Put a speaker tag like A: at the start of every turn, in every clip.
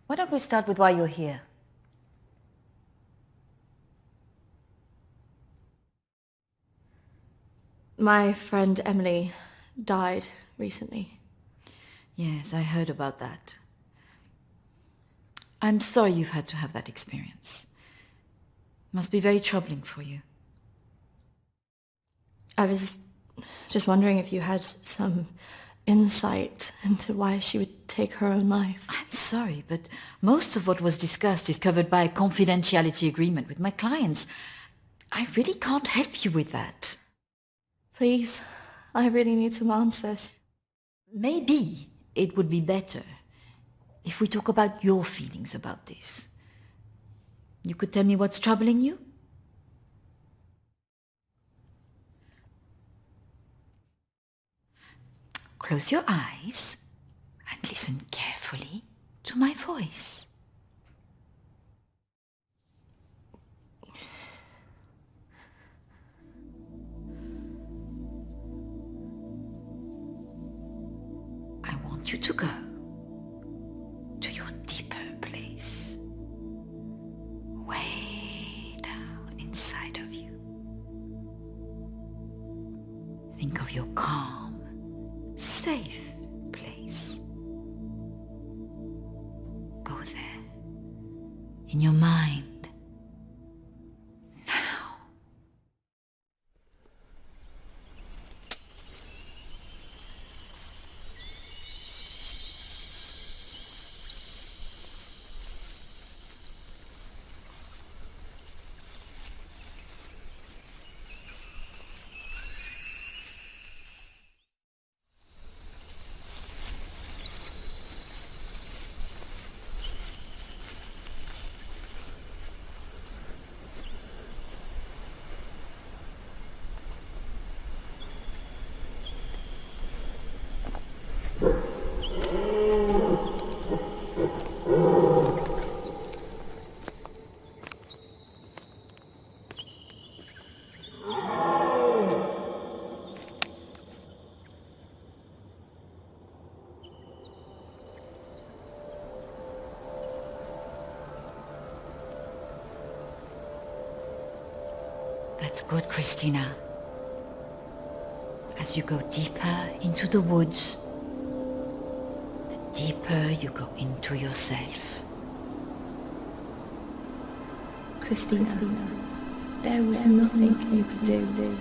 A: Why don't we start with why you're here?
B: My friend Emily died recently.
A: Yes, I heard about that. I'm sorry you've had to have that experience. Must be very troubling for you.
B: I was just wondering if you had some insight into why she would take her own life.
A: I'm sorry, but most of what was discussed is covered by a confidentiality agreement with my clients. I really can't help you with that.
B: Please, I really need some answers.
A: Maybe it would be better if we talk about your feelings about this. You could tell me what's troubling you? Close your eyes and listen carefully to my voice. I want you to go to your deeper place, way down inside of you. Think of your calm, safe place. Go there, in your mind, now. That's good, Christina. As you go deeper into the woods, the deeper you go into yourself.
C: Christina, there was nothing you could do.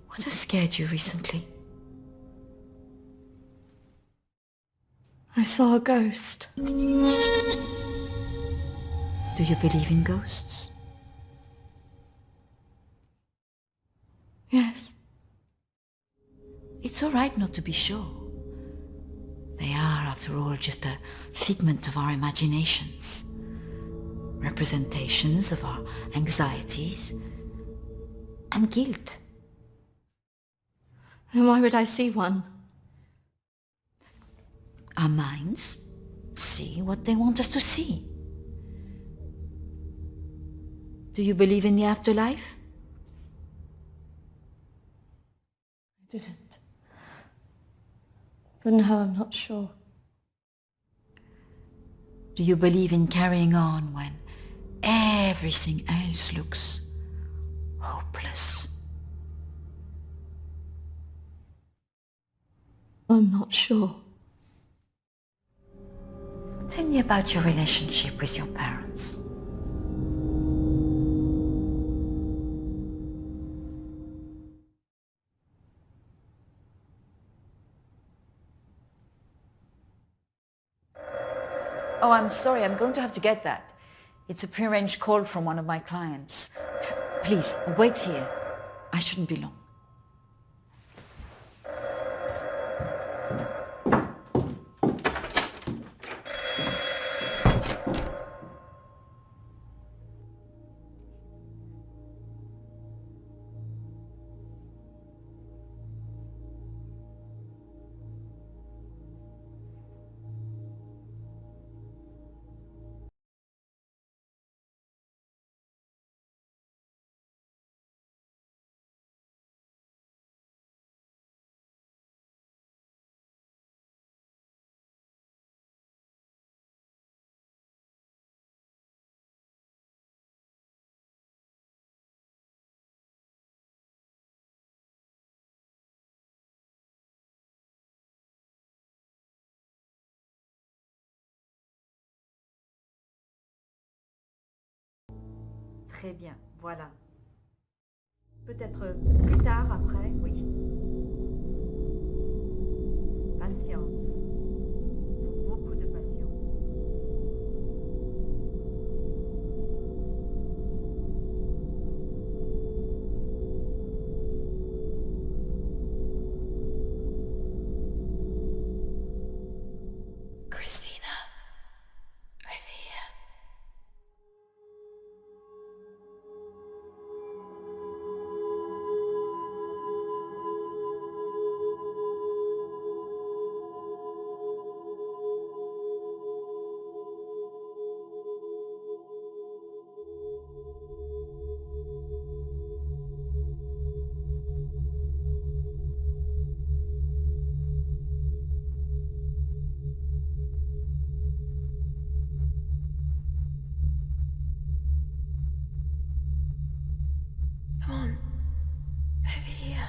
A: What has scared you recently?
B: I saw a ghost.
A: Do you believe in ghosts?
B: Yes.
A: It's all right not to be sure. They are, after all, just a figment of our imaginations. Representations of our anxieties and guilt.
B: Then why would I see one?
A: Our minds see what they want us to see. Do you believe in the afterlife?
B: I didn't. But now I'm not sure.
A: Do you believe in carrying on when everything else looks hopeless?
B: I'm not sure.
A: Tell me about your relationship with your parents. Oh, I'm sorry, I'm going to have to get that. It's a prearranged call from one of my clients. Please, wait here. I shouldn't be long. Très bien, voilà. Peut-être plus tard, après, oui. Patience. Faut beaucoup de patience.
B: Christina, over here. Come on, over here.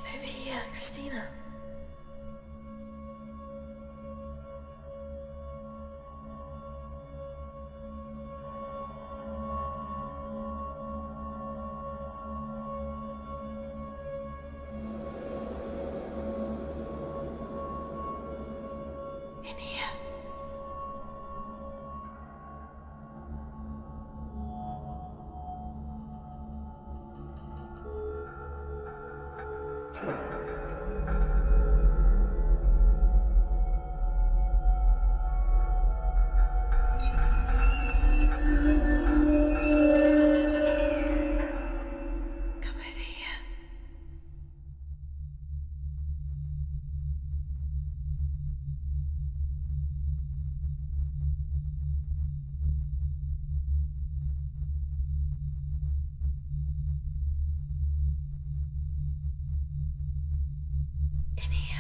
B: Over here, Christina. In here. Come over here. In here.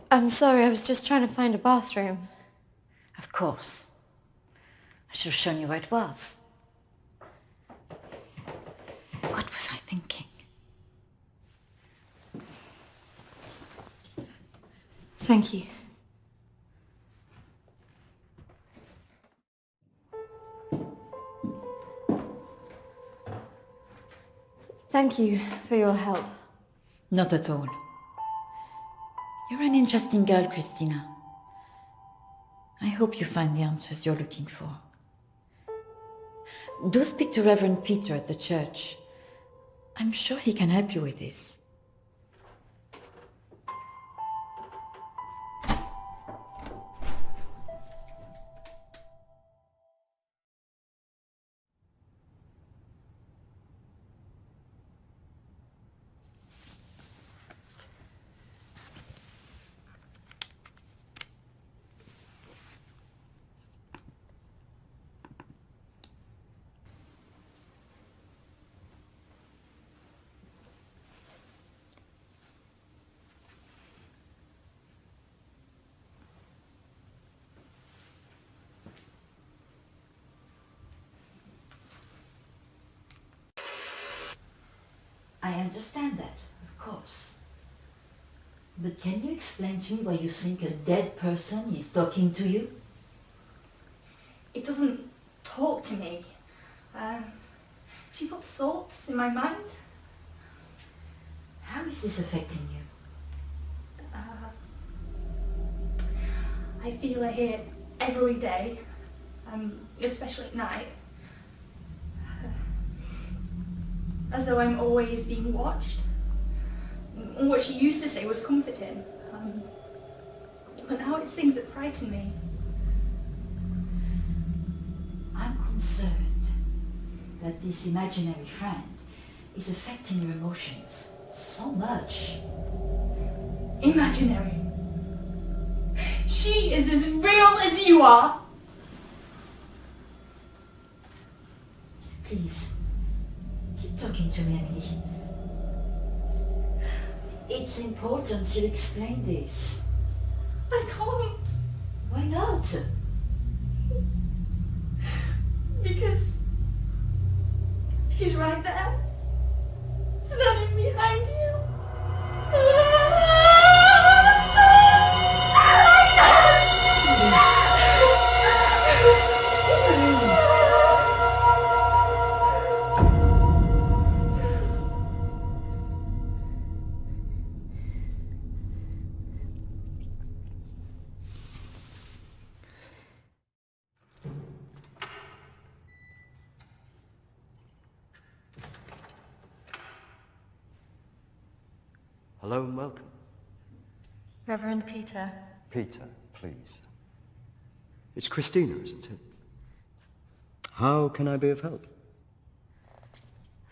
B: I'm sorry, I was just trying to find a bathroom.
A: Of course. I should have shown you where it was. What was I thinking?
B: Thank you. Thank you for your help.
A: Not at all. You're an interesting girl, Christina. I hope you find the answers you're looking for. Do speak to Reverend Peter at the church. I'm sure he can help you with this. I understand that, of course. But can you explain to me why you think a dead person is talking to you?
C: It doesn't talk to me. She puts thoughts in my mind.
A: How is this affecting you?
C: I feel her here every day, especially at night. As though I'm always being watched. What she used to say was comforting. But now it's things that frighten me.
A: I'm concerned that this imaginary friend is affecting your emotions so much.
C: Imaginary. She is as real as you are.
A: Please, keep talking to me, Emily. It's important you explain this.
C: I can't.
A: Why not?
C: Because he's right there, standing behind you.
D: Hello and welcome.
B: Reverend Peter.
D: Peter, please. It's Christina, isn't it? How can I be of help?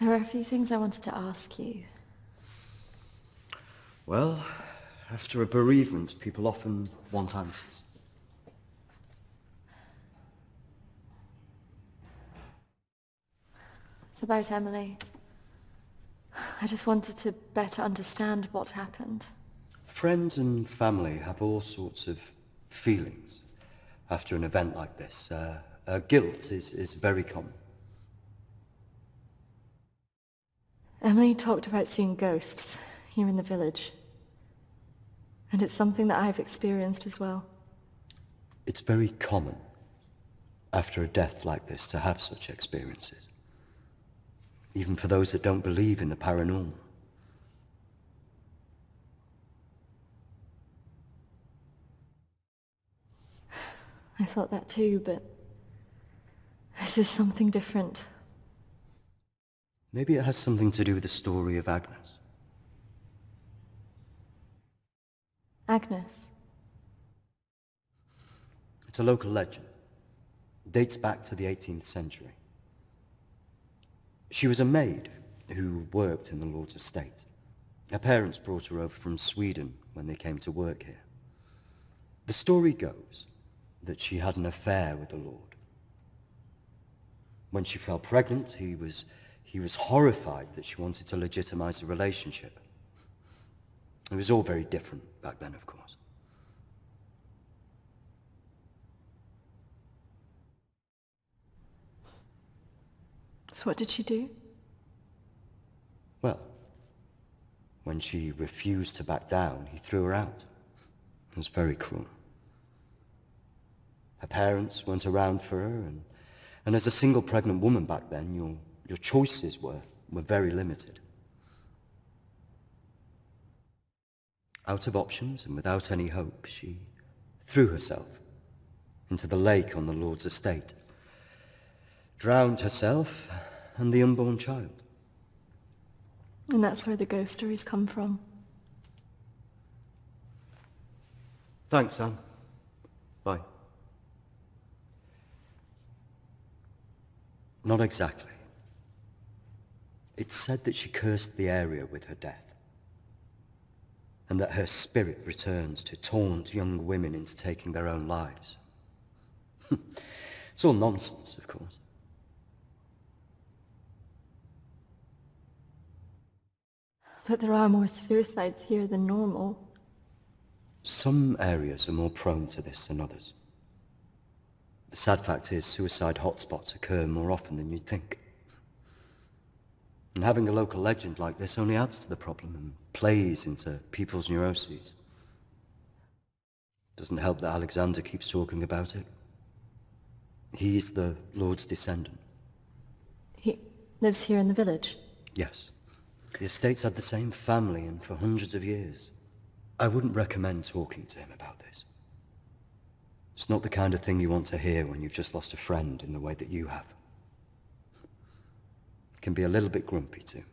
B: There are a few things I wanted to ask you.
D: Well, after a bereavement, people often want answers.
B: It's about Emily. I just wanted to better understand what happened.
D: Friends and family have all sorts of feelings after an event like this. Guilt is very common.
B: Emily talked about seeing ghosts here in the village. And it's something that I've experienced as well.
D: It's very common after a death like this to have such experiences. Even for those that don't believe in the paranormal.
B: I thought that too, but this is something different.
D: Maybe it has something to do with the story of Agnes.
B: Agnes.
D: It's a local legend. It dates back to the 18th century. She was a maid who worked in the Lord's estate. Her parents brought her over from Sweden when they came to work here. The story goes that she had an affair with the Lord. When she fell pregnant, he was horrified that she wanted to legitimize the relationship. It was all very different back then, of course.
B: So what did she do?
D: Well, when she refused to back down, he threw her out. It was very cruel. Her parents weren't around for her, and as a single pregnant woman back then, your choices were very limited. Out of options and without any hope, she threw herself into the lake on the Lord's estate, drowned herself and the unborn child.
B: And that's where the ghost stories come from.
D: Thanks, Anne. Bye. Not exactly. It's said that she cursed the area with her death, and that her spirit returns to taunt young women into taking their own lives. It's all nonsense, of course.
B: But there are more suicides here than normal.
D: Some areas are more prone to this than others. The sad fact is, suicide hotspots occur more often than you'd think. And having a local legend like this only adds to the problem and plays into people's neuroses. Doesn't help that Alexander keeps talking about it. He's the Lord's descendant.
B: He lives here in the village?
D: Yes. The estate's had the same family and for hundreds of years. I wouldn't recommend talking to him about this. It's not the kind of thing you want to hear when you've just lost a friend in the way that you have. It can be a little bit grumpy too.